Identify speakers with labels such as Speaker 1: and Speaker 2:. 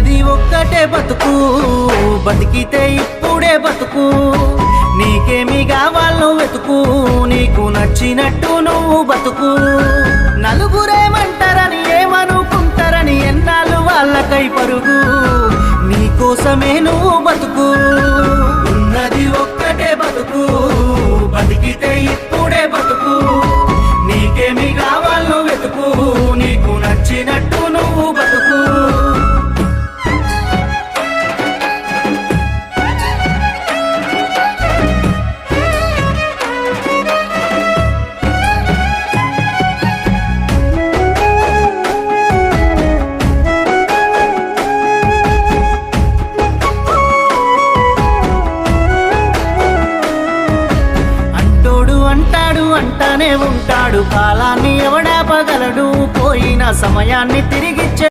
Speaker 1: ఉన్నది ఒక్కటే బతుకు, బతికితే ఇప్పుడే బతుకు. నీకేమి కావాలో వెతుకు, నీకు నచ్చినట్టు నువ్వు బతుకు. నలుగురేమంటారని ఏమనుకుంటారని ఎన్నాళ్ళు వాళ్ళకై పరుగు, నీకోసమే నువ్వు బతుకు. ఉన్నది ఒక్కటే బతుకు, బతికితే ఇప్పుడే బతుకు. నీకేమి కావాలో వెతుకు, నీకు నచ్చినట్టు నువ్వు బతుకు. అంటానే ఉంటాడు, కాలాన్ని ఎవడాపగలడు, పోయిన సమయాన్ని తిరిగిచ్చే